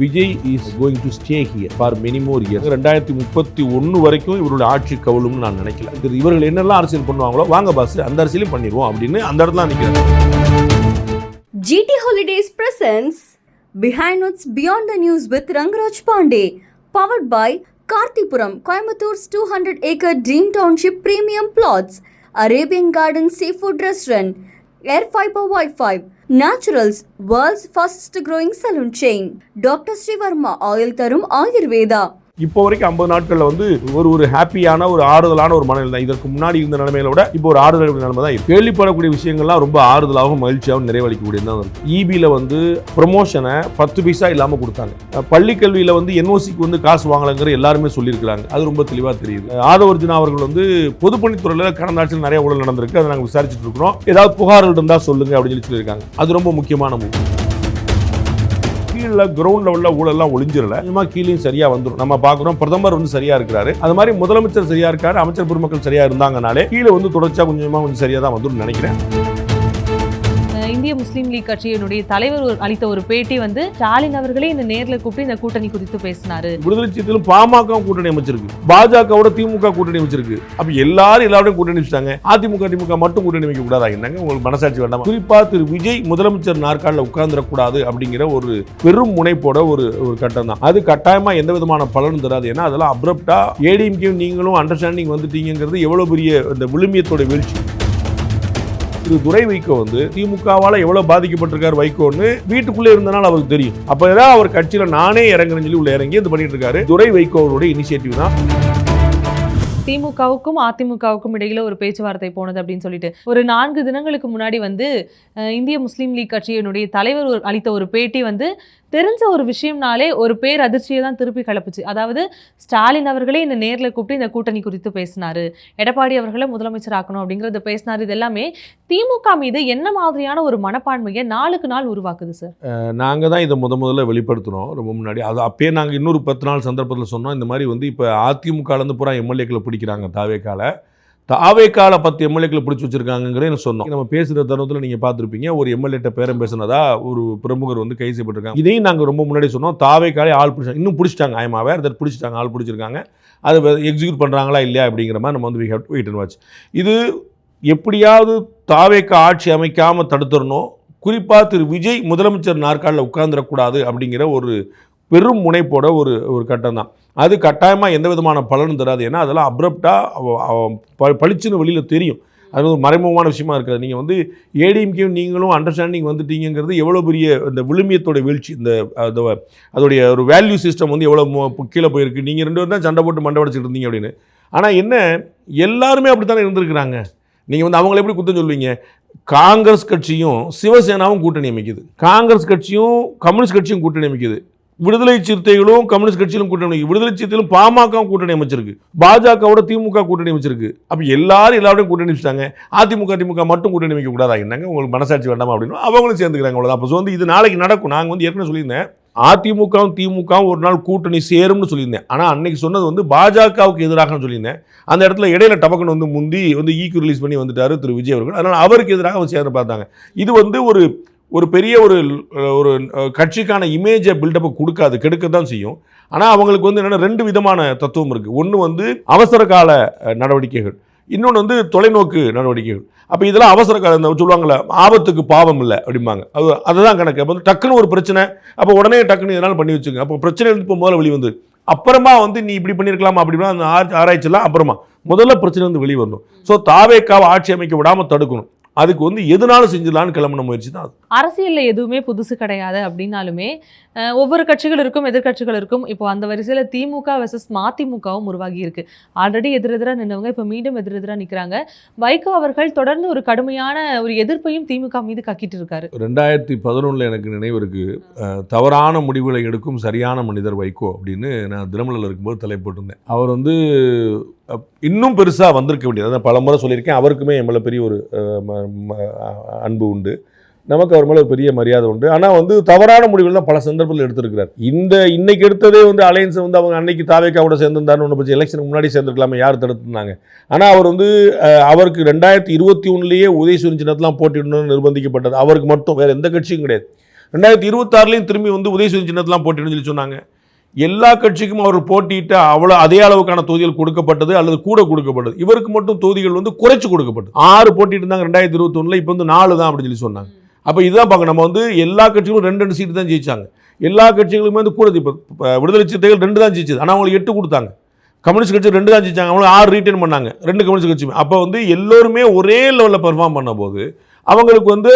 Vijay is going to stay here for many more years. 2031 வரைக்கும் இவருடைய ஆட்சி கவுளும்னு நான் நினைக்கல. இவர்கள் என்னெல்லாம் அரசியல் பண்ணுவாங்களோ வாங்க பாஸ் அந்த அரசியலும் பண்ணிடுவோம் அப்படின்னு அந்த இடத்துல நினைக்கிறேன். GT Holidays presents Behind What's Beyond the News with Rangaraj Pandey, powered by Kartipuram, Coimbator's 200-acre Dream Township Premium Plots, Arabian Gardens Seafood Restaurant, Air Fiber Wi-Fi, Naturals, world's fastest growing salon chain, Dr. Srivarma Oil Tarum Ayurveda. இப்போ வரைக்கும் 50 நாட்கள்ல வந்து ஒரு ஹாப்பியான ஒரு ஆறுதலான ஒரு மனநிலை தான். இதற்கு முன்னாடி இருந்த நிலைமையில விட இப்போ ஒரு ஆறுதல் நிலைமை தான். கேள்விப்படக்கூடிய விஷயங்கள்லாம் ரொம்ப ஆறுதலாகவும் மகிழ்ச்சியாகவும் நிறைவளிக்கக்கூடியது தான் இருக்கு. EBல வந்து ப்ரொமோஷனை 10 பைசா இல்லாம கொடுத்தாங்க. பள்ளி கல்வியில வந்து NOCக்கு வந்து காசு வாங்கலங்கிற எல்லாருமே சொல்லியிருக்காங்க. அது ரொம்ப தெளிவா தெரியுது. ஆதவர்ஜுனா அவர்கள் வந்து பொதுப்பணித்துறையில கடந்த ஆட்சியில் நிறைய ஊழல் நடந்திருக்கு. அதை நாங்கள் விசாரிச்சுட்டு இருக்கிறோம். ஏதாவது புகார்கள் இருந்தா சொல்லுங்க அப்படின்னு சொல்லியிருக்காங்க. அது ரொம்ப முக்கியமான மூவ். கீழே கிரவுண்ட் லெவலில் ஊழலாம் ஒளிஞ்சிடல. கீழேயும் சரியா வந்துடும். நம்ம பார்க்குறோம் பிரதமர் வந்து சரியா இருக்கிறாரு. அது மாதிரி முதலமைச்சர் சரியா இருக்காரு. அமைச்சர் பெருமக்கள் சரியா இருந்தாங்கனாலே கீழே வந்து தொடர்ச்சியா கொஞ்சம் சரியா தான் வந்துடும் நினைக்கிறேன். இந்திய முஸ்லீம் லீக் கட்சியினுடைய தலைவர் அளித்த ஒரு பேட்டி வந்து ஸ்டாலின் அவர்களே இந்த நேர்ல கூப்பிட்டு இந்த கூட்டணி குறித்து பேசினாரு. விடுதலை சிறுத்தைகளும் பாமக கூட்டணி அமைச்சிருக்கு, பாஜகவோட திமுக கூட்டணி அமைச்சிருக்கு. அப்ப எல்லாரும் கூட்டணி வச்சுட்டாங்க. அதிமுக மட்டும் கூட்டணி வைக்க கூடாதா? என்னங்க உங்களுக்கு மனசாட்சி வேண்டாம்? குறிப்பா திரு விஜய் முதலமைச்சர் நாற்காலில் உட்கார்ந்துடக்கூடாது அப்படிங்கிற ஒரு பெரும் முனைப்போட ஒரு கட்டம் தான். அது கட்டாயமா எந்த விதமான பலனும் தராது. ஏன்னா அதெல்லாம் அப்ரப்டா ஏடிஎம்கே நீங்களும் அண்டர்ஸ்டாண்டிங் வந்துட்டீங்கிறது எவ்வளவு பெரிய இந்த விழுமியத்தோட வீழ்ச்சி. திரு துரை வைகோ வந்து திமுகவால எவ்வளவு பாதிக்கப்பட்டிருக்காரு வைகோன்னு வீட்டுக்குள்ளே இருந்தனால அவருக்கு தெரியும். அப்பதான் அவர் கட்சியில நானே இறங்குறேன்னு சொல்லி உள்ள இறங்கி இது பண்ணிட்டு இருக்காரு. துரை வைகோவுடைய இனிஷியேட்டிவ் தான். திமுகவுக்கும் அதிமுகவுக்கும் இடையில ஒரு பேச்சுவார்த்தை போனது அப்படின்னு சொல்லிட்டு ஒரு 4 தினங்களுக்கு முன்னாடி வந்து இந்திய முஸ்லீம் லீக் கட்சியினுடைய தலைவர் அளித்த ஒரு பேட்டி வந்து தெரிஞ்ச ஒரு விஷயம்னாலே ஒரு பேர் அதிர்ச்சியை தான் திருப்பி கிளப்புச்சு. அதாவது ஸ்டாலின் அவர்களே இந்த நேரில் கூப்பிட்டு இந்த கூட்டணி குறித்து பேசினாரு, எடப்பாடி அவர்களை முதலமைச்சர் ஆக்கணும் அப்படிங்கிறத பேசினாரு. இது எல்லாமே திமுக மீது என்ன மாதிரியான ஒரு மனப்பான்மையை நாளுக்கு நாள் உருவாக்குது சார்? நாங்கள் தான் இதை முதல்ல வெளிப்படுத்தினோம் ரொம்ப முன்னாடி. அது அப்பயே நாங்கள் இன்னொரு 10 நாள் சந்தர்ப்பத்தில் சொன்னோம். இந்த மாதிரி வந்து இப்போ அதிமுகலேருந்து பூரா எம்எல்ஏக்களை பிடிக்கிறாங்க. தாவேக்கால 10 எம்எல்ஏக்களை பிடிச்சி வச்சிருக்காங்கிறத சொன்னோம். நம்ம பேசுகிற தருணத்தில் நீங்கள் பார்த்துருப்பீங்க, ஒரு எம்எல்ஏட்ட பேரம் பேசினதா ஒரு பிரமுகர் வந்து கைது செய்யப்பட்டிருக்காங்க. இதையும் நாங்கள் ரொம்ப முன்னாடி சொன்னோம். தாவேக்காலே ஆள் பிடிச்சாங்க, இன்னும் பிடிச்சிட்டாங்க. பிடிச்சிட்டாங்க, ஆள் பிடிச்சிருக்காங்க. அதை எக்ஸிக்யூட் பண்ணுறாங்களா இல்லையா அப்படிங்கிற மாதிரி நம்ம வந்து we have to wait and watch. இது எப்படியாவது தாவேக்கா ஆட்சி அமைக்காமல் தடுத்துடணும். குறிப்பாக திரு விஜய் முதலமைச்சர் நாற்காலில் உட்கார்ந்துடக்கூடாது அப்படிங்கிற ஒரு பெரும் முனைப்போட ஒரு கட்டம் தான். அது கட்டாயமாக எந்த விதமான பலனும் தராது. ஏன்னா அதெல்லாம் அப்ரப்டாக பளிச்சுன்னு வெளியில் தெரியும். அது ஒரு மறைமுகமான விஷயமா இருக்காது. நீங்கள் வந்து ஏடிஎம்கேயும் நீங்களும் அண்டர்ஸ்டாண்டிங் வந்துட்டீங்கிறது எவ்வளோ பெரிய இந்த விழுமியத்தோட வீழ்ச்சி. இந்த அதோடைய ஒரு வேல்யூ சிஸ்டம் வந்து எவ்வளோ கீழே போயிருக்கு. நீங்கள் 2 பேரும் தான் சண்டை போட்டு மண்டை உடைச்சிட்டு இருந்தீங்க அப்படின்னு. ஆனால் என்ன எல்லாருமே அப்படி தானே இருந்திருக்கிறாங்க. நீங்கள் வந்து அவங்கள எப்படி குத்தம் சொல்லுவீங்க? காங்கிரஸ் கட்சியும் சிவசேனாவும் கூட்டணி அமைக்குது, காங்கிரஸ் கட்சியும் கம்யூனிஸ்ட் கட்சியும் கூட்டணி அமைக்குது, விடுதலை சிறுத்தைகளும் கம்யூனிஸ்ட் கட்சியிலும் கூட்டணி அமைக்கும், விடுதலை சிறுத்தைகளும் பாமக கூட்டணி அமைச்சிருக்கு, பாஜகவோட திமுக கூட்டணி அமைச்சிருக்கு. அப்போ எல்லாரையும் கூட்டணி வச்சுட்டாங்க. அதிமுக மட்டும் கூட்டணி அமைக்க கூடாதா? என்னங்க உங்களுக்கு மனசாட்சி வேண்டாமா அப்படின்னு அவங்களும் சேர்ந்துக்கிறாங்க. அவ்வளோதான். அப்போ வந்து இது நாளைக்கு நடக்கும். நாங்கள் வந்து ஏற்கனவே சொல்லியிருந்தேன், அதிமுகவும் திமுகவும் ஒரு நாள் கூட்டணி சேரும்னு சொல்லியிருந்தேன். ஆனால் அன்னைக்கு சொன்னது வந்து பாஜகவுக்கு எதிராக சொல்லியிருந்தேன். அந்த இடத்துல இடையில டபக்குன்னு வந்து முந்தி வந்து ஈக்கு ரிலீஸ் பண்ணி வந்துட்டாரு திரு விஜய் அவர்கள். அதனால் அவருக்கு எதிராக அவர் சேர பார்த்தாங்க. இது வந்து ஒரு பெரிய ஒரு கட்சிக்கான இமேஜை பில்டப்பை கொடுக்காது, கெடுக்க தான் செய்யும். ஆனால் அவங்களுக்கு வந்து என்னென்னா 2 விதமான தத்துவம் இருக்குது. ஒன்று வந்து அவசர கால நடவடிக்கைகள், இன்னொன்று வந்து தொலைநோக்கு நடவடிக்கைகள். அப்போ இதெல்லாம் அவசர கால சொல்லுவாங்கள்ல, ஆபத்துக்கு பாவம் இல்லை அப்படிம்பாங்க. அதுதான் கணக்கு. அப்போ வந்து டக்குன்னு ஒரு பிரச்சனை, அப்போ உடனே டக்குன்னு இதனால் பண்ணி வச்சுங்க. அப்போ பிரச்சனை இருந்து இப்போ முதல்ல வெளியே வந்து அப்புறமா வந்து நீ இப்படி பண்ணியிருக்கலாமா அப்படின்னா அந்த ஆராய்ச்சிலாம் அப்புறமா முதல்ல பிரச்சனை வந்து வெளியே வரணும். ஸோ தாவேக்காவை ஆட்சி அமைக்க விடாமல் தடுக்கணும். அதுக்கு வந்து எதுனாலும் செஞ்சிடலான்னு கிளம்பின முயற்சி தான் அது. அரசியலில் எதுவுமே புதுசு கிடையாது அப்படின்னாலுமே ஒவ்வொரு கட்சிகள் இருக்கும், எதிர்கட்சிகள் இருக்கும். இப்போ அந்த வரிசையில் திமுக வெர்சஸ் மதிமுகவும் உருவாகி இருக்கு. ஆல்ரெடி எதிரெதிராக நின்றவங்க இப்போ மீண்டும் எதிரெதிராக நிற்கிறாங்க. வைகோ அவர்கள் தொடர்ந்து ஒரு கடுமையான ஒரு எதிர்ப்பையும் திமுக மீது கக்கிட்டு இருக்காரு. 2011 எனக்கு நினைவு இருக்கு, தவறான முடிவுகளை எடுக்கும் சரியான மனிதர் வைகோ அப்படின்னு நான் தினமலரில் இருக்கும்போது தலை போட்டிருந்தேன். அவர் வந்து இன்னும் பெருசாக வந்திருக்க வேண்டியது. பல முறை சொல்லியிருக்கேன். அவருக்குமே என் மேலே பெரிய ஒரு அன்பு உண்டு, நமக்கு அவர் மேலே பெரிய மரியாதை உண்டு. ஆனால் வந்து தவறான முடிவுகள் தான் பல சந்தர்ப்பத்தில் எடுத்திருக்கிறார். இன்னைக்கு எடுத்ததே வந்து அலையன்ஸை வந்து அவங்க அன்னைக்கு தாவேக்காவோட சேர்ந்திருந்தாருன்னு ஒன்று பற்றி எலெக்ஷனுக்கு முன்னாடி சேர்ந்துருக்கலாமே, யார் தடுத்துருந்தாங்க? ஆனால் அவர் வந்து அவருக்கு 2021 உதயசூரியன் சின்னத்தெலாம் போட்டிடணும்னு நிர்பந்திக்கப்பட்டது அவருக்கு மட்டும், வேறு எந்த கட்சியும் கிடையாது. 2026 திரும்பி வந்து உதயசூரியன் சின்னத்தெல்லாம் போட்டின்னு சொல்லி சொன்னாங்க. எல்லா கட்சிக்கும் அவர் போட்டியிட்ட அவ்வளோ அதே அளவுக்கான தொகுதிகள் கொடுக்கப்பட்டது அல்லது கூட கொடுக்கப்பட்டது. இவருக்கு மட்டும் தொகுதிகள் வந்து குறைச்சு கொடுக்கப்பட்டது. 6 போட்டிட்டு இருந்தாங்க 2021, இப்போ வந்து 4 தான் அப்படின்னு சொல்லி சொன்னாங்க. அப்போ இதுதான் பார்க்க, நம்ம வந்து எல்லா கட்சிகளும் 2 சீட்டு தான் ஜெயிச்சாங்க. எல்லா கட்சிகளுமே வந்து கூட இப்போ விடுதலை சிறுத்தைகள் 2 தான் ஜெயிச்சது, ஆனால் அவங்களுக்கு 8 கொடுத்தாங்க. கம்யூனிஸ்ட் கட்சி 2 தான் ஜெயிச்சாங்க, அவங்களுக்கு 6 ரீட்டைன் பண்ணாங்க 2 கம்யூனிஸ்ட் கட்சியுமே. அப்போ வந்து எல்லோருமே ஒரே லெவலில் பெர்ஃபார்ம் பண்ண போது அவங்களுக்கு வந்து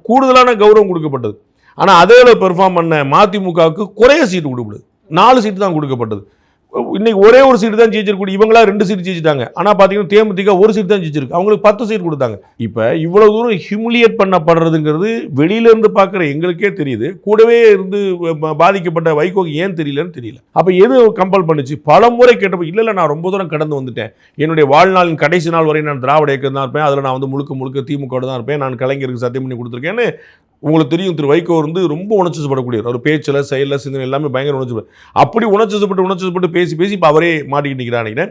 கூடுதலான கௌரவம் கொடுக்கப்பட்டது. ஆனால் அதே அளவு பெர்ஃபார்ம் பண்ண மதிமுகவுக்கு குறைய சீட்டு கொடுக்கப்படுது, 4 சீட்டு தான் கொடுக்கப்பட்டது. இன்னைக்கு ஒரே ஒரு சீட்டு தான் ஜெயிச்சிருக்கூடிய இவங்களா 2 சீட்டு ஜெயிச்சிட்டாங்க. ஆனால் பார்த்தீங்கன்னா தேமுதிக 1 சீட்டு தான் ஜெயிச்சிருக்கு, அவங்களுக்கு 10 சீட் கொடுத்தாங்க. இப்போ இவ்வளவு தூரம் ஹியூமிலியேட் பண்ணப்படுறதுங்கிறது வெளியில இருந்து பார்க்குற எங்களுக்கே தெரியுது. கூடவே இருந்து பாதிக்கப்பட்ட வைகோக்கு ஏன் தெரியலன்னு தெரியல. அப்போ எது கம்பல் பண்ணுச்சு? பல முறை கேட்டப்போ இல்லை நான் ரொம்ப தூரம் கடந்து வந்துட்டேன், என்னுடைய வாழ்நாளின் கடைசி நாள் வரை நான் திராவிட இயக்கம் தான் இருப்பேன், அதில் நான் வந்து முழுக்க திமுக தான் இருப்பேன், நான் கலைஞருக்கு சத்தியம் பண்ணி கொடுத்துருக்கேன்னு உங்களுக்கு தெரியும். திரு வைகோ வந்து ரொம்ப உணர்ச்சிப்படக்கூடியவர். அவர் பேச்சில் செயலில் சிந்தனை எல்லாமே பயங்கர உணர்ச்சி. அப்படி உணர்ச்சிப்பட்டு பேசி இப்போ அவரே மாட்டிக்கிட்டு நிற்கிறான்.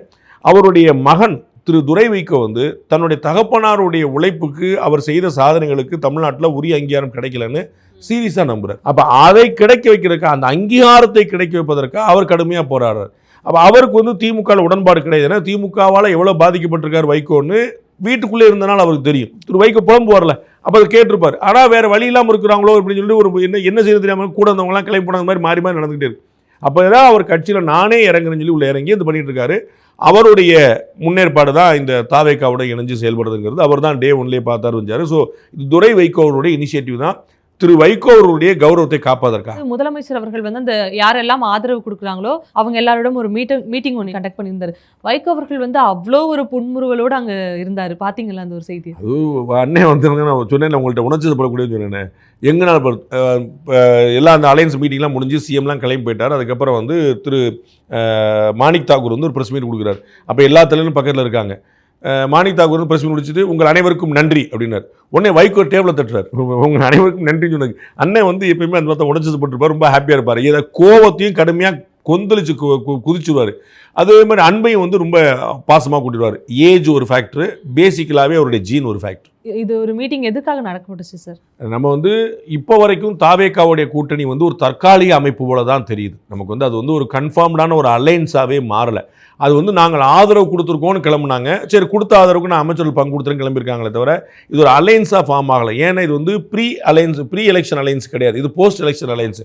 அவருடைய மகன் திரு துரை வைகோ வந்து தன்னுடைய தகப்பனாருடைய உழைப்புக்கு அவர் செய்த சாதனைகளுக்கு தமிழ்நாட்டில் உரிய அங்கீகாரம் கிடைக்கலன்னு சீரியஸாக நம்புகிறார். அப்போ அதை கிடைக்க வைக்கிறதுக்கு, அந்த அங்கீகாரத்தை கிடைக்க வைப்பதற்கு அவர் கடுமையாக போராடுறார். அப்போ அவருக்கு வந்து திமுக உடன்பாடு கிடையாதுன்னா திமுகவால் எவ்வளோ பாதிக்கப்பட்டிருக்கார் வைகோன்னு வீட்டுக்குள்ளே இருந்தனால அவருக்கு தெரியும். திரு வைகோ புலம்பு வரல, அப்போ அதை கேட்டிருப்பார். ஆனால் வேறு வழி இல்லாமல் இருக்கிறாங்களோ அப்படின்னு சொல்லிட்டு ஒரு என்ன செய்ய தெரியாமல் கூட இருந்தவங்களாம் கிளம்பி போன மாதிரி மாறி நடந்துகிட்டே இருக்கு. அப்போ தான் அவர் கட்சியில் நானே இறங்குறேன்னு சொல்லி உள்ள இறங்கி இது பண்ணிட்டு இருக்காரு. அவருடைய முன்னேற்பாடு தான் இந்த தாவேக்காவோட இணைஞ்சு செயல்படுறதுங்கிறது அவர் தான் டே 1லேயே பார்த்தாரு வந்தார். ஸோ இது துரை வைகோ அவருடைய இனிஷியேட்டிவ் தான் திரு வைகோ அவருடைய கௌரவத்தை காப்பதற்காக. முதலமைச்சர் அவர்கள் வந்து அந்த யாரெல்லாம் ஆதரவு கொடுக்குறாங்களோ அவங்க எல்லாரோடும் ஒரு மீட்டிங் ஒன்று கண்டக்ட் பண்ணியிருந்தாரு. வைகோ அவர்கள் வந்து அவ்வளோ ஒரு புன்முறுவலோடு அங்கே இருந்தார். பார்த்தீங்களா அந்த ஒரு செய்தி? அது அண்ணன் வந்து நான் சொன்னேன், உங்கள்கிட்ட உணர்ச்சிப்படக்கூடியது சொன்னேன். எங்கனால் எல்லாம் அந்த அலையன்ஸ் மீட்டிங்லாம் முடிஞ்சு சிஎம்லாம் கிளம்பி போயிட்டார். அதுக்கப்புறம் வந்து திரு மாணிக் தாக்கூர் வந்து ஒரு ப்ரெஸ் மீட் கொடுக்குறாரு. அப்போ எல்லா தலைவரும் பக்கத்தில் இருக்காங்க. மாணிக் தாக்கூர் வந்து பிரஸ் முடிச்சுட்டு உங்கள் அனைவருக்கும் நன்றி அப்படின்னார். உடனே வைகோ டேபிளில் தட்டுறாரு, உங்கள் அனைவருக்கும் நன்றின்னு சொன்னாங்க. அண்ணன் வந்து எப்பயுமே அந்த மாதிரி உணர்ச்சிப்பட்டிருப்பார், ரொம்ப ஹாப்பியாக இருப்பார். இதை கோவத்தையும் கடுமையாக கொந்தளிச்சு குதிச்சுடுவார். அதே மாதிரி அன்பையும் வந்து ரொம்ப பாசமாக கூட்டிடுவார். ஏஜ் ஒரு ஃபேக்டர், பேசிக்கலாகவே அவருடைய ஜீன் ஒரு ஃபேக்டர். இது ஒரு மீட்டிங் எதுக்காக நடக்கப்பட்டுச்சு சார்? நம்ம வந்து இப்போ வரைக்கும் தாவேக்காவுடைய கூட்டணி வந்து ஒரு தற்காலிக அமைப்பு போல தான் தெரியுது நமக்கு. வந்து அது வந்து ஒரு கன்ஃபார்ம்டான ஒரு அலைன்ஸாகவே மாறலை. அது வந்து நாங்கள் ஆதரவு கொடுத்துருக்கோன்னு கிளம்புனாங்க. சரி, கொடுத்த ஆதரவுக்கு நான் அமைச்சர்கள் பங்கு கொடுத்துருன்னு கிளம்பியிருக்காங்களே தவிர இது ஒரு அலைன்ஸாக ஃபார்ம் ஆகலை. ஏன்னா இது வந்து ப்ரீ எலெக்ஷன் அலைன்ஸ் கிடையாது, இது போஸ்ட் எலெக்ஷன் அலைன்ஸ்.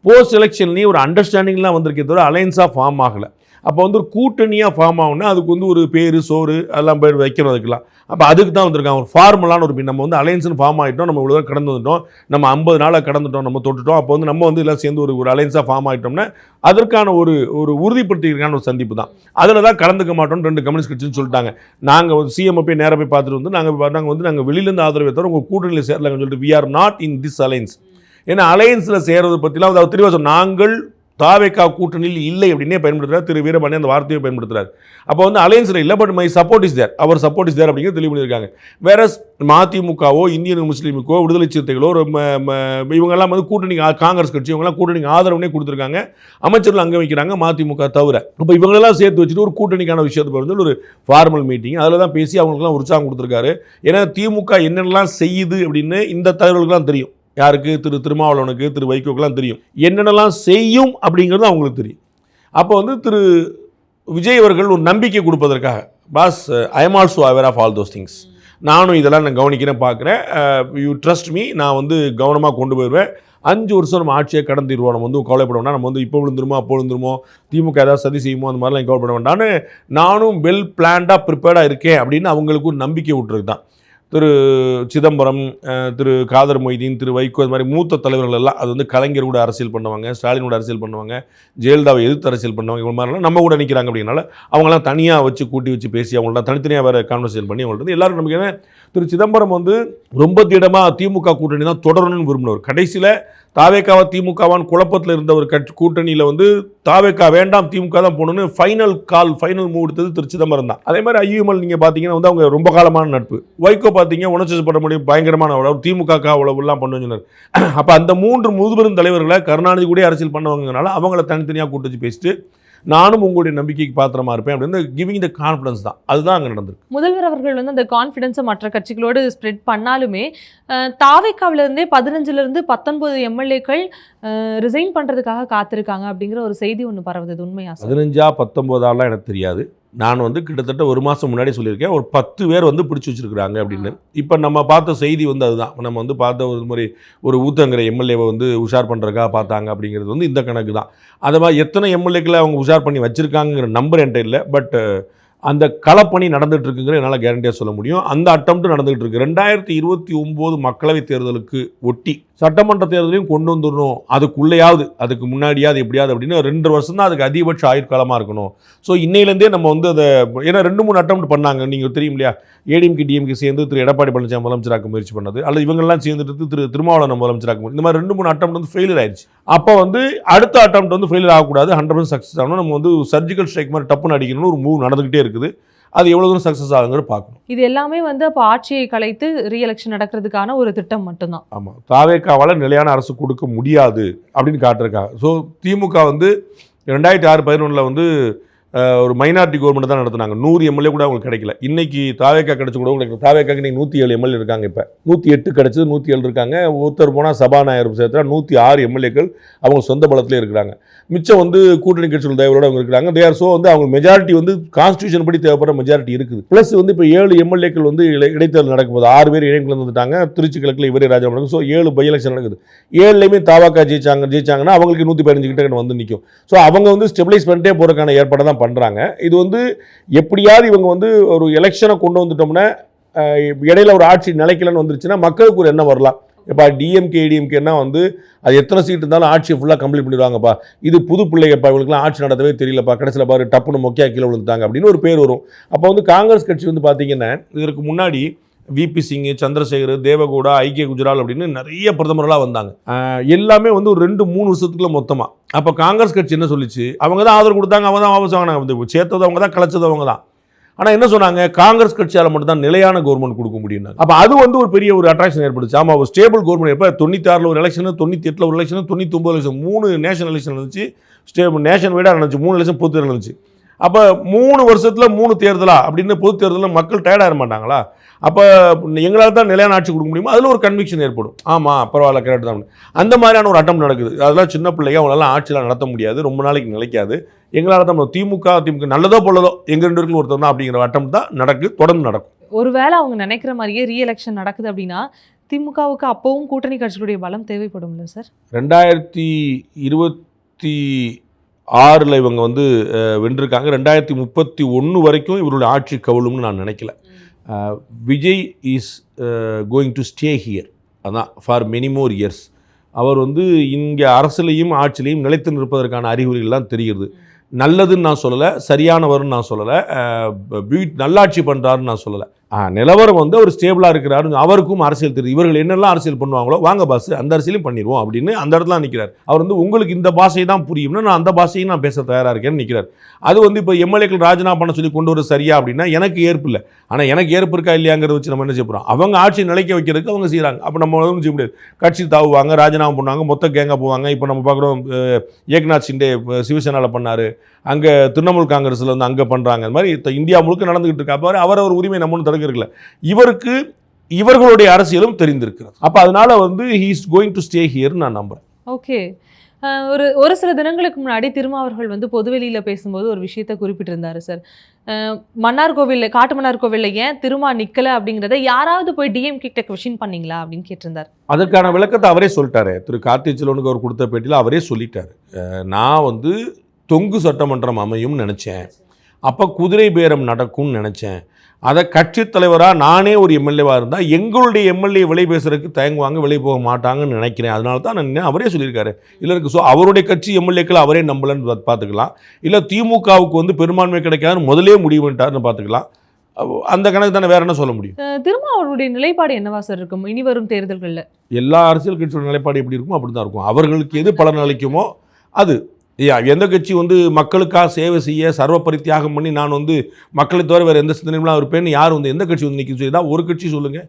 போஸ்ட் எலெக்ஷன்லேயும் ஒரு அண்டர்ஸ்டாண்டிங்லாம் வந்திருக்கே தவிர அலைன்ஸாக ஃபார்ம் ஆகலை. அப்போ வந்து ஒரு கூட்டணியாக ஃபார்ம் ஆகும்னா அதுக்கு வந்து ஒரு பேர் சோறு அதெல்லாம் பேர் வைக்கணும் அதுக்கெல்லாம். அப்போ அதுக்கு தான் வந்திருக்காங்க. ஒரு ஃபார்முலான ஒரு நம்ம வந்து அலைன்ஸ்னு ஃபார்ம் ஆகிட்டோம், நம்ம இவ்வளோ கடந்து வந்துட்டோம், நம்ம 50 நாளாக கடந்துட்டோம், நம்ம தொட்டுட்டோம். அப்போ வந்து நம்ம வந்து எல்லாம் சேர்ந்து ஒரு அலைன்ஸாக ஃபார்ம் ஆகிட்டோம்னா அதற்கான ஒரு உறுதிப்படுத்திக்கிறதுக்கான ஒரு சந்திப்பு தான். அதில் தான் கலந்துக்க மாட்டோம்னு 2 கம்யூனிஸ்ட் கட்சின்னு சொல்லிட்டாங்க. நாங்கள் வந்து சிஎம் போய் நேராக போய் பார்த்துட்டு வந்து நாங்கள் வெளியிலேருந்து ஆதரவை தவிர உங்கள் கூட்டணியில் சேரலாங்கன்னு சொல்லிட்டு we are not in this alliance. ஏன்னா அலையன்ஸில் சேரது பற்றிலாம் அவர் தெளிவாக நாங்கள் தாவேக்கா கூட்டணியில் இல்லை அப்படின்னே பயன்படுத்துகிறார். திரு வீரபாண்டி அந்த வார்த்தையை பயன்படுத்துகிறார். அப்போ வந்து அலையன்ஸில் இல்லை, but my support is there, அவர் சப்போர்ட் இஸ் தேர் அப்படிங்கிறது தெளிவு பண்ணியிருக்காங்க. வேற மதிமுகவோ இந்தியன் முஸ்லீமுக்கோ விடுதலை சிறுத்தைகளோ இவங்கெல்லாம் வந்து கூட்டணி, காங்கிரஸ் கட்சி இவங்கெல்லாம் கூட்டணிக்கு ஆதரவுனே கொடுத்துருக்காங்க, அமைச்சர்கள் அங்கே வைக்கிறாங்க மதிமுக தவிர. இப்போ இவங்களெல்லாம் சேர்த்து வச்சுட்டு ஒரு கூட்டணிக்கான விஷயத்தை வந்து ஒரு ஃபார்மல் மீட்டிங் அதில் தான் பேசி அவங்களுக்குலாம் உற்சாகம் கொடுத்துருக்காரு. ஏன்னா திமுக என்னென்னலாம் செய்யுது அப்படின்னு இந்த தகவல்கள்லாம் தெரியும். யாருக்கு? திரு திருமாவளவனுக்கு, திரு வைகோக்கெல்லாம் தெரியும் என்னென்னலாம் செய்யும் அப்படிங்கிறது அவங்களுக்கு தெரியும். அப்போ வந்து திரு விஜய் அவர்கள் ஒரு நம்பிக்கை கொடுப்பதற்காக, boss I am also aware of all those things, நானும் இதெல்லாம் நான் கவனிக்கிறேன், பார்க்குறேன், யூ ட்ரஸ்ட் மீ, நான் வந்து கவனமாக கொண்டு போயிடுவேன், 5 வருஷம் நம்ம ஆட்சியை கடந்துடுவோம், நம்ம வந்து கவலைப்பட வேண்டாம், நம்ம வந்து இப்போ விழுந்துருமோ அப்போ விழுந்துருமோ, திமுக ஏதாவது சதி செய்யுமோ அந்த மாதிரிலாம் கவலைப்பட வேண்டாம்னு நானும் வெல் பிளான்டாக ப்ரிப்பேர்டாக இருக்கேன் அப்படின்னு அவங்களுக்கு ஒரு நம்பிக்கை விட்டுருக்கு தான். திரு சிதம்பரம், திரு காதர் மொய்தீன், திரு வைகோ, அது மாதிரி மூத்த தலைவர்கள் எல்லாம், அது வந்து கலைஞர் கூட அரசியல் பண்ணுவாங்க, ஸ்டாலின் கூட அரசியல் பண்ணுவாங்க, ஜெயலலிதாவை எதிர்த்து அரசியல் பண்ணுவாங்க, இவங்க மாதிரிலாம் நம்ம கூட நிற்கிறாங்க. அப்படின்னால அவங்களாம் தனியாக வச்சு கூட்டி வச்சு பேசி அவங்களாம் தனித்தனியாக வேறு கான்வர்சேஷன் பண்ணி அவங்கள்ட்ட வந்து எல்லாரும் நமக்கு. திரு சிதம்பரம் வந்து ரொம்ப திடமாக திமுக கூட்டணி தான் தொடரணும்னு விரும்பினவர். கடைசியில் தாவேக்காவா திமுகவான் குழப்பத்தில் இருந்த ஒரு கூட்டணியில் வந்து தாவேக்கா வேண்டாம் திமுக தான் போகணுன்னு ஃபைனல் மூவ் எடுத்தது திரு சிதம்பரம் தான். அதே மாதிரி ஐயுமல் நீங்கள் பார்த்தீங்கன்னா வந்து அவங்க ரொம்ப காலமான நட்பு. வைகோ பார்த்தீங்க உணர்ச்சி பண்ண முடியும், பயங்கரமான அவ்வளவு திமுக அவ்வளவுலாம் பண்ண சொன்னார். அப்போ அந்த 3 முதுபெரும் தலைவர்களை கருணாநிதி கூட அரசியல் பண்ணவங்கனால அவங்கள தனித்தனியாக கூட்டு வச்சு பேசிட்டு நானும் உங்களுடைய நம்பிக்கைக்கு பாத்திரமா இருப்பேன் அப்படின்னு கிவிங் த கான்ஃபிடன்ஸ் தான். அதுதான் அங்கே நடந்திருக்கு. முதல்வர் அவர்கள் வந்து அந்த கான்ஃபிடன்ஸை மற்ற கட்சிகளோடு ஸ்ப்ரெட் பண்ணாலுமே தாவேக்காவிலிருந்தே 15 19 எம்எல்ஏக்கள் ரிசைன் பண்ணுறதுக்காக காத்திருக்காங்க அப்படிங்கிற ஒரு செய்தி ஒன்று பரவுது. உண்மையா சார்? 15 19 எனக்கு தெரியாது. நான் வந்து கிட்டத்தட்ட ஒரு மாதம் முன்னாடி சொல்லியிருக்கேன், ஒரு 10 பேர் வந்து பிடிச்சி வச்சிருக்கிறாங்க அப்படின்னு. இப்போ நம்ம பார்த்த செய்தி வந்து அதுதான். நம்ம வந்து பார்த்த ஒரு முறை ஒரு ஊத்தங்கிற எம்எல்ஏவை வந்து உஷார் பண்ணுறதுக்காக பார்த்தாங்க அப்படிங்கிறது வந்து இந்த கணக்கு தான். அது மாதிரி எத்தனை எம்எல்ஏக்களை அவங்க உஷார் பண்ணி வச்சுருக்காங்கிற நம்பர் என்கிட்ட இல்லை. பட் அந்த களப்பணி நடந்துகிட்டு இருக்குங்கிற என்னால் கேரண்டியாக சொல்ல முடியும். அந்த அட்டம்ப்ட் நடந்துகிட்டு இருக்கு. 2029 மக்களவைத் தேர்தலுக்கு ஒட்டி சட்டமன்ற தேர்தலையும் கொண்டு வந்துடணும், அதுக்குள்ளேயாவது அதுக்கு முன்னாடியாவது எப்படியாவது அப்படின்னு 2 வருஷம் தான் அதுக்கு அதிகபட்ச ஆயுட்காலமாக இருக்கணும். ஸோ இன்னையிலேருந்தே நம்ம வந்து அதை ஏன்னா 2-3 அட்டம்ப்ட் பண்ணாங்க. நீங்கள் தெரியும் இல்லையா, ஏடிஎம்கே டிஎம்கே சேர்ந்து திரு எடப்பாடி பழனிசாமி முதலமைச்சராக்க முயற்சி பண்ணது, அல்லது இவங்கெல்லாம் சேர்ந்துட்டு திரு திருமாவளவன் முதலமைச்சராக்க, இந்த மாதிரி 2-3 அட்டம்ப்ட் வந்து ஃபெயிலியர் ஆயிடுச்சு. அப்போ வந்து அடுத்த அட்டம்ப்ட் வந்து ஃபெயிலியர் ஆகக்கூடாது, 100% சக்ஸஸ் ஆகணும். நம்ம வந்து சர்ஜிக்கல் ஸ்ட்ரைக் மாதிரி டப்புன்னு அடிக்கணும்னு ஒரு மூவ் நடந்துகிட்டே இருக்குது. அது எவ்வளோ தூரம் சக்ஸஸ் ஆகுங்கிறது பார்க்கணும். இது எல்லாமே வந்து அப்போ ஆட்சியை கலைத்து ரீஎலெக்ஷன் நடக்கிறதுக்கான ஒரு திட்டம் மட்டும்தான். ஆமாம், தாவேக்காவால் நிலையான அரசு கொடுக்க முடியாது அப்படின்னு காட்டிருக்காங்க. ஸோ திமுக வந்து 2006-11 வந்து ஒரு மைனாரிட்டி கவர்மெண்ட் தான் நடத்துனாங்க. 100 எம்எல்ஏ கூட அவங்களுக்கு கிடைக்கல. இன்னைக்கு தாவேக்கா கிடைச்ச கூட கிடைக்கல. தாவேக்காக்கு இன்னைக்கு 107 எம்எல்ஏ இருக்காங்க. இப்போ 108 கிடைச்சது, 107 இருக்காங்க. ஒருத்தர் போனால் சபாநாயகர் சேர்த்தா 106 எம்எல்ஏக்கள் அவங்க சொந்த பலத்திலே இருக்கிறாங்க. மிச்சம் வந்து கூட்டணி கட்சிகள் தயவோட அவங்க இருக்கிறாங்க. தேர் ஸோ வந்து அவங்க மெஜாரிட்டி வந்து கான்ஸ்டியூஷன் படி தேவைப்படுற மெஜாரிட்டி இருக்குது. ப்ளஸ் வந்து இப்போ 7 எம்எல்ஏக்கள் வந்து இடைத்தேர்தல் நடக்கும் போது 6 பேர் இடைக்குள்ள வந்துட்டாங்க. திருச்சி கிழக்கில் இவரே ராஜா நடக்கும். ஸோ 7 பை எலெக்ஷன் நடக்குது. 7லையுமே தாவாக்கா ஜெயிச்சாங்கன்னா அவங்களுக்கு 115 கிட்ட வந்து நிற்கும். ஸோ அவங்க வந்து ஸ்டெபிலைஸ் பண்ணிட்டே போகிறதுக்கான ஏற்பாடு தான் பண்ணுறாங்க. இது வந்து எப்படியாவது இவங்க வந்து ஒரு எலெக்ஷனை கொண்டு வந்துட்டோம்னா இடையில ஒரு ஆட்சி நிலைக்கலன்னு வந்துருச்சுன்னா மக்களுக்கு ஒரு என்ன வரலாம். இப்போ டிஎம்கே ஏடிஎம்கேன்னா வந்து அது எத்தனை சீட் இருந்தாலும் ஆட்சியை ஃபுல்லாக கம்ப்ளீட் பண்ணிடுவாங்கப்பா, இது புது பிள்ளைங்கப்பா, இவங்களுக்குலாம் ஆட்சி நடத்தவே தெரியலப்பா, கடைசியில் பாரு டப்புன்னு மொக்கையா கீழே விழுந்துட்டாங்க அப்படின்னு ஒரு பேர் வரும். அப்போ வந்து காங்கிரஸ் கட்சி வந்து பார்த்தீங்கன்னா இதற்கு முன்னாடி விபி சிங், சந்திரசேகர், தேவகவுடா, ஐக்கிய குஜரால் அப்படின்னு நிறைய பிரதமர்களாக வந்தாங்க. எல்லாமே வந்து ஒரு 2-3 வருஷத்துக்குள்ள மொத்தமாக. அப்போ காங்கிரஸ் கட்சி என்ன சொல்லிச்சு, அவங்க தான் ஆதரவு கொடுத்தாங்க, அவங்க தான் வாபஸ் வாங்கினாங்க, சேர்த்தது அவங்க தான், கலைச்சது அவங்க தான். ஆனால் என்ன சொன்னாங்க, காங்கிரஸ் கட்சியால் மட்டும் தான் நிலையான கவர்மெண்ட் கொடுக்க முடியும். அப்போ அது வந்து ஒரு பெரிய ஒரு அட்ராக்ஷன் ஏற்படுச்சு. ஆமாம், ஒரு ஸ்டேபிள் கவர்மெண்ட். எப்போ 96 ஒரு எலெக்ஷன், 98 ஒரு எலெக்ஷன், 99 எலெக்ஷன், 3 நேஷனல் எலெக்ஷன் இருந்துச்சு. ஸ்டேபிள் நேஷன் வைடாக இருந்துச்சு, 3 எலெக்ஷன் பொது தேர்தல் இருந்துச்சு. அப்போ 3 வருஷத்தில் 3 தேர்தலா அப்படின்னு பொது தேர்தலில் மக்கள் டயர்டாக இருக்க மாட்டாங்களா? அப்போ எங்களால் தான் நிலையான ஆட்சி கொடுக்க முடியுமா, அதில் ஒரு கன்விக்ஷன் ஏற்படும். ஆமாம் பரவாயில்ல, கரெக்ட் தான். அந்த மாதிரியான ஒரு அட்டம் நடக்குது. அதெல்லாம் சின்ன பிள்ளைங்க, அவங்களால ஆட்சியெலாம் நடத்த முடியாது, ரொம்ப நாளைக்கு நிலைக்காது. எங்களால் தான் திமுக நல்லதோ போலதோ எங்கள் 2 பேருக்கும் ஒருத்தர் தான் அப்படிங்கிற அட்டம் தான் நடக்குது, தொடர்ந்து நடக்கும். ஒருவேளை அவங்க நினைக்கிற மாதிரியே ரீஎலெக்ஷன் நடக்குது அப்படின்னா திமுகவுக்கு அப்பவும் கூட்டணி கட்சிகளுடைய பலம் தேவைப்படும்ல சார்? 2026 இவங்க வந்து வென்றிருக்காங்க. 2031 வரைக்கும் இவருடைய ஆட்சி கவுளும்னு நான் நினைக்கல. Vijay is going to stay here, அதான் ஃபார் மெனி மோர் இயர்ஸ். அவர் வந்து இங்கே அரசியலையும் ஆட்சியிலையும் நிலைத்து நிற்பதற்கான அறிகுறிகள்லாம் தெரிகிறது. நல்லதுன்னு நான் சொல்லலை, சரியானவர்னு நான் சொல்லலை, நல்லாட்சி பண்ணுறாருன்னு நான் சொல்லலை. நிலவரம் வந்து அவர் ஸ்டேபிளாக இருக்கிறாரு, அவருக்கும் அரசியல் தெரியுது. இவர்கள் என்னெல்லாம் அரசியல் பண்ணுவாங்களோ வாங்க பாஸ் அந்த அரசியலையும் பண்ணிடுவோம் அப்படின்னு அந்த இடத்துல நிற்கிறார். அவர் வந்து உங்களுக்கு இந்த பாஷை தான் புரியும்னா நான் அந்த பாஷையும் நான் பேச தயாராக இருக்கேன்னு நிற்கிறார். அது வந்து இப்போ எம்எல்ஏக்கள் ராஜினாமா பண்ண சொல்லி கொண்டு வர சரியா அப்படின்னா எனக்கு ஏற்பு இல்லை. ஆனால் எனக்கு ஏற்பு இருக்கா இல்லையாங்கிறத வச்சு நம்ம என்ன செய்ய போகிறோம், அவங்க ஆட்சி நிலைக்க வைக்கிறதுக்கு அவங்க செய்கிறாங்க. அப்போ நம்ம ஒன்றும் செய்ய முடியாது. கட்சி தாவுவாங்க, ராஜினாமா பண்ணுவாங்க, மொத்த கேங்காக போவாங்க. இப்போ நம்ம பார்க்குறோம் ஏக்நாத் ஷிண்டே சிவசேனாவில் பண்ணார், அங்கே திரிணாமுல் காங்கிரஸில் வந்து அங்கே பண்ணுறாங்க. அது மாதிரி இந்தியா முழுக்க நடந்துகிட்டு இருக்கா. அப்போ அவர் உரிமை நம்ம ஒன்றும் தடுக்கிறதுல, இவருக்கு இவர்களுடைய அரசியலும் தெரிந்திருக்கிறது. அப்போ அதனால வந்து he is going to stay here நான் நம்புறேன். ஓகே, ஒரு சில தினங்களுக்கு முன்னாடி திருமாவர்கள் வந்து பொதுவெளியில் பேசும்போது ஒரு விஷயத்தை குறிப்பிட்டிருந்தாரு சார். மன்னார் கோவிலில், காட்டு மன்னார் கோவிலில் ஏன் திருமா நிற்கலை அப்படிங்கிறத யாராவது போய் டிஎம்கே கிட்ட கொஸ்டின் பண்ணீங்களா அப்படின்னு கேட்டிருந்தார். அதற்கான விளக்கத்தை அவரே சொல்லிட்டாரு. திரு கார்த்தி செல்வனுக்கு அவர் கொடுத்த பேட்டியில் அவரே சொல்லிட்டாரு. நான் வந்து தொங்கு சட்டமன்றம் அமையும்னு நினச்சேன், அப்போ குதிரை பேரம் நடக்கும்னு நினச்சேன். அதை கட்சித் தலைவராக நானே ஒரு எம்எல்ஏவாக இருந்தால் எங்களுடைய எம்எல்ஏ விலை பேசுறதுக்கு தயங்குவாங்க, விலை போக மாட்டாங்கன்னு நினைக்கிறேன். அதனால தான் நான் அவரே சொல்லியிருக்காரு. இல்லை இருக்குது. ஸோ அவருடைய கட்சி எம்எல்ஏக்கள் அவரே நம்பலன்னு பார்த்துக்கலாம். இல்லை திமுகவுக்கு வந்து பெரும்பான்மை கிடைக்காதுன்னு முதலே முடிவு பண்ணிட்டாருன்னு பார்த்துக்கலாம். அந்த கணக்கு தானே, வேற என்ன சொல்ல முடியும்? திரும்ப அவருடைய நிலைப்பாடு என்னவா சார் இருக்கும் இனி வரும் தேர்தல்களில்? எல்லா அரசியல் கட்சியோட நிலைப்பாடு எப்படி இருக்குமோ அப்படி தான் இருக்கும். அவர்களுக்கு எது பலன் அளிக்குமோ அது. எந்த கட்சி வந்து மக்களுக்காக சேவை செய்ய சர்வப்பரி தியாகம் பண்ணி நான் வந்து மக்களை தவிர வேறு எந்த சிந்தனையும் இருப்பேன்னு யார் வந்து எந்த கட்சி வந்து நிற்க சொல்லி தான் ஒரு கட்சி சொல்லுங்கள்.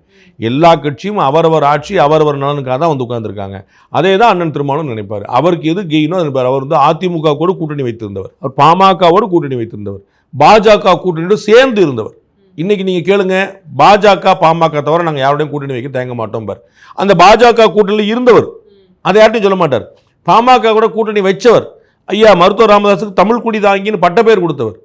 எல்லா கட்சியும் அவரவர் ஆட்சி அவரவர் நலனுக்காக தான் வந்து உட்கார்ந்துருக்காங்க. அதே தான் அண்ணன் திருமாவளவன் நினைப்பார். அவருக்கு எது கெயினோ நினைப்பார். அவர் வந்து அதிமுக கூட கூட்டணி வைத்திருந்தவர், அவர் பாமகவோடு கூட்டணி வைத்திருந்தவர், பாஜக கூட்டணியோடு சேர்ந்து இருந்தவர். இன்றைக்கி நீங்கள் கேளுங்க, பாஜக பாமக தவிர நாங்கள் யாரோடையும் கூட்டணி வைக்க தயங்க மாட்டோம் பார். அந்த பாஜக கூட்டணியில் இருந்தவர், அதை யார்ட்டையும் சொல்ல மாட்டார். பாமக கூட கூட்டணி வச்சவர், ஐயா மருத்துவர் ராமதாஸுக்கு தமிழ் குடி தாங்கின்னு பட்ட பேர் கொடுத்தவர்,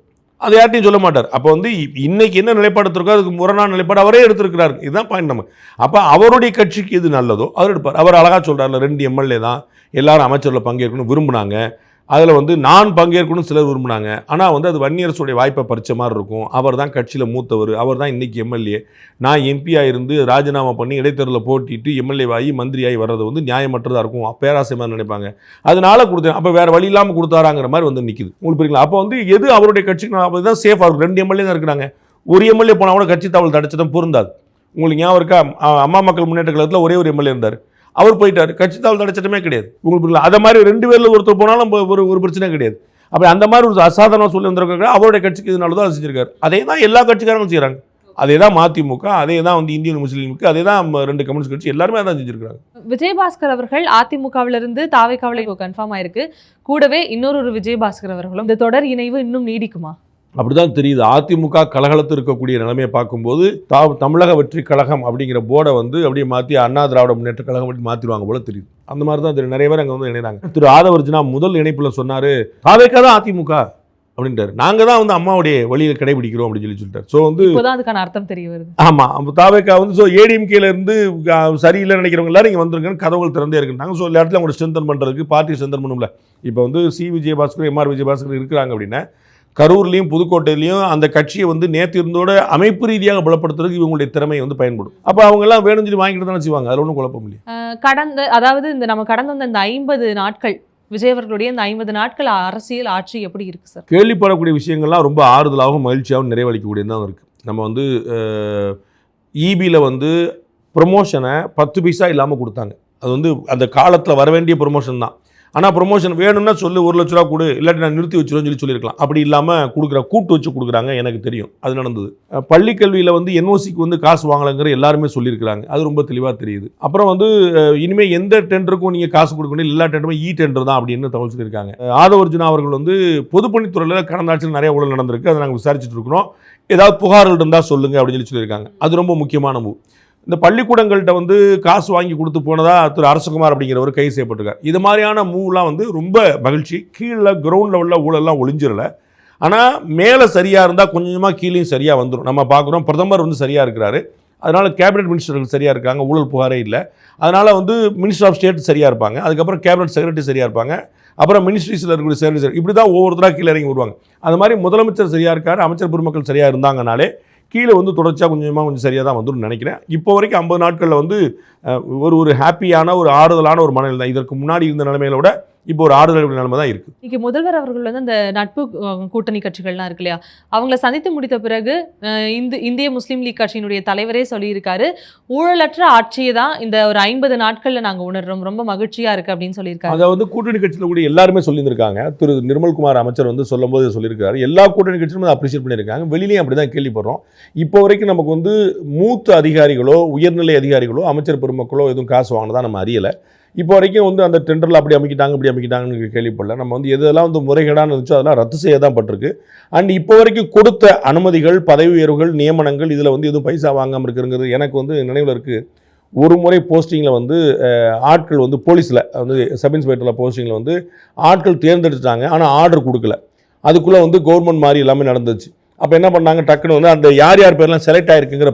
அதை யார்ட்டையும் சொல்ல மாட்டார். அப்போ வந்து இன்னைக்கு என்ன நிலைப்பாடு எடுத்திருக்கோ அதுக்கு முரணான நிலைப்பாடு அவரே எடுத்திருக்கிறார். இதுதான் பாயிண்ட் நம்ம. அப்போ அவருடைய கட்சிக்கு எது நல்லதோ அவர் எடுப்பார். அவர் அழகாக சொல்கிறார்ல, 2 எம்எல்ஏ தான் எல்லாரும் அமைச்சரில் பங்கேற்கணும் விரும்பினாங்க, அதில் வந்து நான் பங்கேற்கணும் சிலர் விரும்பினாங்க. ஆனால் வந்து அது வன்னியரசுடைய வாய்ப்பை பறித்த மாதிரி இருக்கும். அவர் தான் கட்சியில் மூத்தவர், அவர் தான் இன்றைக்கி எம்எல்ஏ. நான் எம்பியாக இருந்து ராஜினாமா பண்ணி இடைத்தேர்தலில் போட்டிட்டு எம்எல்ஏவாகி மந்திரியாகி வர்றது வந்து நியாயமற்றதாக இருக்கும், பேராசை மாதிரி நினைப்பாங்க. அதனால கொடுத்தேன். அப்போ வேறு வழி இல்லாமல் கொடுத்தாராங்கிற மாதிரி வந்து நிற்குது. உங்களுக்கு புரியுங்களா? அப்போ வந்து எது அவருடைய கட்சிக்கு அப்போ தான் சேஃபாக இருக்கும். 2 எம்எல்ஏ தான் இருக்கிறாங்க. ஒரு எம்எல்ஏ போனால் கூட கட்சி தாவல் தடைச்சதும் பொருந்தாது. உங்களுக்கு ஞாபகம் இருக்கா? அம்மா மக்கள் முன்னேற்ற கழகத்தில் ஒரே ஒரு எம்எல்ஏ இருந்தார், அவர் போயிட்டார், கட்சி தாவல் தடைச்சட்டமே கிடையாது. உங்களுக்கு அதை மாதிரி 2 பேரில் ஒருத்தர் போனாலும் ஒரு பிரச்சனை கிடையாது. அப்படி அந்த மாதிரி ஒரு அசாதாரணமாக சொல்லி வந்திருக்காங்க. அவருடைய கட்சிக்கு இதனால தான் செஞ்சிருக்காரு. அதே தான் எல்லா கட்சிக்காரங்களும் செய்கிறாங்க. அதே தான் மதிமுக, அதே தான் வந்து இந்தியன் முஸ்லீமுக்கு, அதே தான் 2 கம்யூனிஸ்ட் கட்சி எல்லாருமே அதான் செஞ்சிருக்காங்க. விஜயபாஸ்கர் அவர்கள் அதிமுகவிலிருந்து தாவேக்காவில கன்ஃபார்ம் ஆயிருக்கு. கூடவே இன்னொரு விஜயபாஸ்கர் அவர்களும். இந்த தொடர் இணைவு இன்னும் நீடிக்குமா? அப்படிதான் தெரியுது. அதிமுக கலகலத்து இருக்கக்கூடிய நிலைமையை பார்க்கும்போது தமிழக வெற்றி கழகம் அப்படிங்கிற போர்டை வந்து அப்படியே மாற்றி அண்ணா திராவிட முன்னேற்ற கழகம் அப்படி மாற்றிடுவாங்க போல தெரியுது. அந்த மாதிரி தான் தெரியும். நிறைய பேர் அங்கே வந்து இணைகிறாங்க. திரு ஆதவர்ஜுனா முதல் இணைப்பில் சொன்னார், தாவேக்கா தான் அதிமுக அப்படின்ட்டார். நாங்கள் தான் வந்து அம்மாவுடைய வழியில் கடைபிடிக்கிறோம் அப்படின்னு சொல்லிட்டார். ஸோ வந்து அதுக்கான அர்த்தம் தெரிய வருது. ஆமாம், தாவேக்கா வந்து ஸோ ஏடிஎம்கேல இருந்து சரியில்லை நினைக்கிறவங்க எல்லாரும் இங்கே வந்துருங்கன்னு கதவுகள் திறந்தே இருக்குன்னாங்க. ஸோ எல்லா இடத்துல அவங்களை ஸ்ட்ரென்தன் பண்ணுறதுக்கு பார்ட்டி ஸ்ட்ரென்தன் பண்ணும்ல. இப்போ வந்து சி விஜயபாஸ்கர் எம்ஆர் விஜயபாஸ்கர் இருக்கிறாங்க அப்படின்னா கரூர்லையும் புதுக்கோட்டையிலையும் அந்த கட்சியை வந்து நேற்று இருந்தோட அமைப்பு ரீதியாக பலப்படுத்துறதுக்கு இவங்களுடைய திறமை வந்து பயன்படும். அப்போ அவங்க எல்லாம் வேணும்னு சொல்லி வாங்கிட்டு தானே செய்வாங்க. அதில் ஒன்றும் குழப்பம் இல்லையா? அதாவது நம்ம கடந்து வந்த இந்த 50 நாட்கள் விஜய் அவர்களுடைய இந்த 50 நாட்கள் அரசியல் ஆட்சி எப்படி இருக்கு சார்? கேள்விப்படக்கூடிய விஷயங்கள்லாம் ரொம்ப ஆறுதலாகவும் மகிழ்ச்சியாகவும் நிறைவளிக்கக்கூடியதான் இருக்குது. நம்ம வந்து ஈபியில் வந்து ப்ரொமோஷனை 10 பைசா இல்லாமல் கொடுத்தாங்க. அது வந்து அந்த காலத்தில் வர வேண்டிய ப்ரொமோஷன் தான். ஆனால் ப்ரொமோஷன் வேணும்னா சொல்லு, 1 லட்ச ரூபா கொடு, இல்லாட்டி நான் நிறுத்தி வச்சிருவேன்னு சொல்லியிருக்கலாம். அப்படி இல்லாமல் கொடுக்குற கூட்டு வச்சு கொடுக்குறாங்க. எனக்கு தெரியும் அது நடந்தது. பள்ளிக்கல்வியில் வந்து என்ஓசிக்கு வந்து காசு வாங்கலைங்கிற எல்லாருமே சொல்லியிருக்கிறாங்க. அது ரொம்ப தெளிவாக தெரியுது. அப்புறம் வந்து இனிமேல் எந்த டெண்டருக்கும் நீங்கள் காசு கொடுக்கணும், எல்லா டெண்டருமே டெண்டர் தான் அப்படின்னு தகவல் சொல்லியிருக்காங்க. ஆதவர்ஜுனா அவர்கள் வந்து பொதுப்பணித்துறையில் கடந்த ஆட்சியில் நிறைய ஊழல் நடந்திருக்கு, அதை நாங்கள் விசாரிச்சுட்டு இருக்கிறோம், ஏதாவது புகார்கள் இருந்தால் சொல்லுங்கள் அப்படின்னு சொல்லியிருக்காங்க. அது ரொம்ப முக்கியமான மூவ். இந்த பள்ளிக்கூடங்கள்கிட்ட வந்து காசு வாங்கி கொடுத்து போனதாக திரு அரசகுமார் அப்படிங்கிறவர் கைது செய்யப்பட்டிருக்கார். இது மாதிரியான மூவ்லாம் வந்து ரொம்ப மகிழ்ச்சி. கீழே கிரவுண்ட் லெவலில் ஊழல்லாம் ஒளிஞ்சிடல. ஆனால் மேலே சரியாக இருந்தால் கொஞ்சமாக கீழேயும் சரியாக வந்துடும். நம்ம பார்க்குறோம் பிரதமர் வந்து சரியாக இருக்கிறாரு, அதனால் கேபினெட் மினிஸ்டர்கள் சரியாக இருக்காங்க, ஊழல் புகாரே இல்லை. அதனால் வந்து மினிஸ்டர் ஆஃப் ஸ்டேட் சரியாக இருப்பாங்க, அதுக்கப்புறம் கேபினெட் செக்ரட்டரி சரியாக இருப்பாங்க, அப்புறம் மினிஸ்ட்ரிஸில் இருக்கக்கூடிய செக்ரட்டரி, இப்படி தான் ஒவ்வொருத்தராக கீழே இறங்கி வருவாங்க. அது மாதிரி முதலமைச்சர் சரியாக இருக்கார், அமைச்சர் பெருமக்கள் சரியாக இருந்தாங்கனாலே கீழே வந்து தொடர்ச்சியாக கொஞ்சம் சரியாக தான் வந்துடும் நினைக்கிறேன். இப்போ வரைக்கும் 50 நாட்களில் வந்து ஒரு ஹாப்பியான ஒரு ஆறுதலான ஒரு மனநிலை தான். இதற்கு முன்னாடி இருந்த நிலைமையில விட இப்போ ஒரு ஆறுதல் நிலைமை தான் இருக்குது. இன்னைக்கு முதல்வர் அவர்கள் வந்து அந்த நட்பு கூட்டணி கட்சிகள்லாம் இருக்கு இல்லையா, அவங்கள சந்தித்து முடித்த பிறகு இந்திய முஸ்லீம் லீக் கட்சியினுடைய தலைவரே சொல்லியிருக்காரு, ஊழலற்ற ஆட்சியை தான் இந்த ஒரு 50 நாட்களில் நாங்கள் உணர்றோம், ரொம்ப மகிழ்ச்சியாக இருக்குது அப்படின்னு சொல்லியிருக்காரு. அதை வந்து கூட்டணி கட்சியில் கூட எல்லாருமே சொல்லியிருக்காங்க. திரு நிர்மல்குமார் அமைச்சர் வந்து சொல்லும் போது சொல்லியிருக்காரு, எல்லா கூட்டணி கட்சியும் அதை அப்ரிஷியேட் பண்ணியிருக்காங்க. வெளியிலையும் அப்படி தான் கேள்விப்படுறோம். இப்போ வரைக்கும் நமக்கு வந்து மூத்த அதிகாரிகளோ உயர்நிலை அதிகாரிகளோ அமைச்சர் பெருமக்களோ எதுவும் காசு வாங்கினதா நம்ம அறியலை. இப்போ வரைக்கும் வந்து அந்த டெண்டரில் அப்படி அமைக்கிட்டாங்கன்னு கேள்விப்படல. நம்ம வந்து எதெல்லாம் வந்து முறைகேடான இருந்துச்சோ அதெல்லாம் ரத்து செய்ய தான் பட்டிருக்கு. அண்ட் இப்போ வரைக்கும் கொடுத்த அனுமதிகள், பதவி உயர்வுகள், நியமனங்கள் இதில் வந்து எதுவும் பைசா வாங்காமல் இருக்குங்கிறது எனக்கு வந்து நினைவில் இருக்குது. ஒரு முறை போஸ்டிங்கில் வந்து ஆட்கள் வந்து போலீஸில் வந்து சப் இன்ஸ்பெக்டரில் போஸ்டிங்கில் வந்து ஆட்கள் தேர்ந்தெடுத்துட்டாங்க, ஆனால் ஆர்டர் கொடுக்கல. அதுக்குள்ளே வந்து கவர்மெண்ட் மாதிரி எல்லாமே நடந்துச்சு. அப்போ என்ன பண்ணாங்க, டக்குன்னு வந்து அந்த யார் பேர்லாம் செலக்ட் ஆகிருக்குங்கிற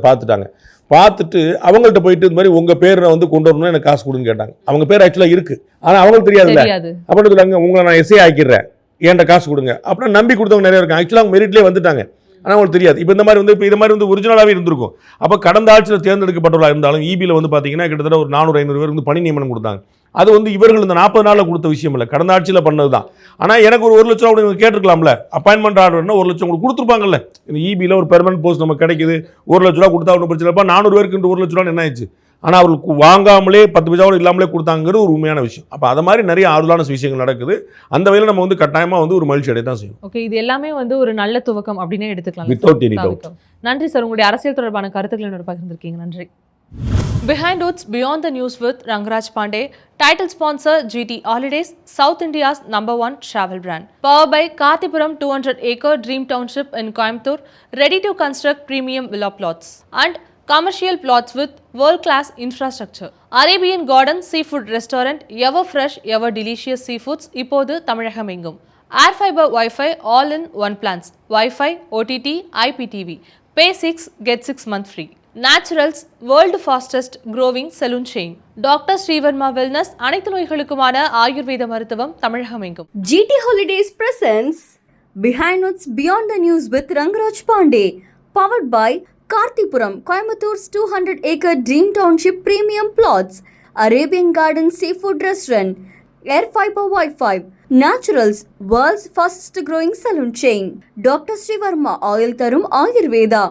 பார்த்துட்டு அவங்கள்ட்ட போயிட்டு இந்த மாதிரி உங்கள் பேரை வந்து கொண்டு வரணும்னு எனக்கு காசு கொடுன்னு கேட்டாங்க. அவங்க பேர் ஆக்சுவலாக இருக்குது, ஆனால் அவங்களுக்கு தெரியாதுல்ல. அப்படின்னு சொல்லுவாங்க, உங்களை நான் எஸ்ஏ ஆக்கிடுறேன், ஏன்ட்ட காசு கொடுங்க அப்படின்னு நம்பி கொடுத்தவங்க நிறைய இருக்காங்க. ஆக்சுவலாக அவங்க மெரிட்லேயே வந்துட்டாங்க, ஆனால் அவங்களுக்கு தெரியாது. இப்போ இந்த மாதிரி வந்து ஒரிஜினலாகவே இருந்திருக்கும். அப்போ கடந்த ஆட்சியில் தேர்ந்தெடுக்கப்பட்டவர்களாக இருந்தாலும் ஈபியில் வந்து பார்த்தீங்கன்னா கிட்டத்தட்ட ஒரு 400-500 பேர் வந்து பணி நியமனம் கொடுத்தாங்க. அது வந்து இவர்கள் இந்த 40 நாளில் கொடுத்த விஷயம் இல்லை, கடந்த ஆட்சியில் பண்ணது தான். ஆனால் எனக்கு ஒரு 1 லட்சம் ரூபா நீங்கள் கேட்டிருக்கலாம்ல, அப்பாயின்மெண்ட் ஆர்டர்னா 1 லட்சம் உங்களுக்கு கொடுத்துருப்பாங்கல்ல. இந்த ஈபியில் ஒரு பெர்மனன்ட் போஸ்ட் நமக்கு கிடைக்குது, 1 லட்ச ரூபா கொடுத்தா ஒன்றும் பிரச்சனை இல்லைப்பா. 400 பேருக்கு 1 லட்ச ரூபான்னு என்ன ஆயிடுச்சு? ஆனால் அவர்களுக்கு வாங்காமலே 10 பைசாவோடு இல்லாமலே கொடுத்தாங்கிறது ஒரு உண்மையான விஷயம். அப்போ அது மாதிரி நிறைய ஆறுதலான விஷயங்கள் நடக்குது. அந்த வகையில் நம்ம வந்து கட்டாயமாக வந்து ஒரு மகிழ்ச்சி அடைய தான் செய்யணும். ஓகே, இது எல்லாமே வந்து ஒரு நல்ல துவக்கம் அப்படின்னே எடுத்துக்கலாம். Without any doubt. நன்றி சார், உங்களுடைய அரசியல் தொடர்பான கருத்துக்களை என்னோட பகிர்ந்திருக்கீங்க. நன்றி. Behind Woods Beyond the News with Rangaraj Pandey. Title sponsor GT Holidays, South India's #1 travel brand. Powered by Karthipuram 200-acre Dream Township in Coimbatore, ready to construct premium villa plots and commercial plots with world-class infrastructure. Arabian Garden Seafood Restaurant, ever fresh, ever delicious seafoods, இப்போது தமிழகம் எங்கும். Air Fiber Wi-Fi all in one plans. Wi-Fi, OTT, IPTV. Pay 6, get 6 months free. Naturals, world fastest growing saloon chain. Doctor Sreevarma wellness, அனைத்து நோய்களுக்குமான ஆயுர்வேத மருத்துவம் தமிழகம் எங்கும். GT Holidays presents Behind Woods Beyond the News with Rangaraj Pandey, powered by Karthipuram, Coimbatore 200-acre Dream Township premium plots, Arabian Garden Seafood Restaurant, Air Fiber Wi-Fi, Naturals, world's fastest growing saloon chain, Dr. Srivarma Oil Tarum Ayurveda.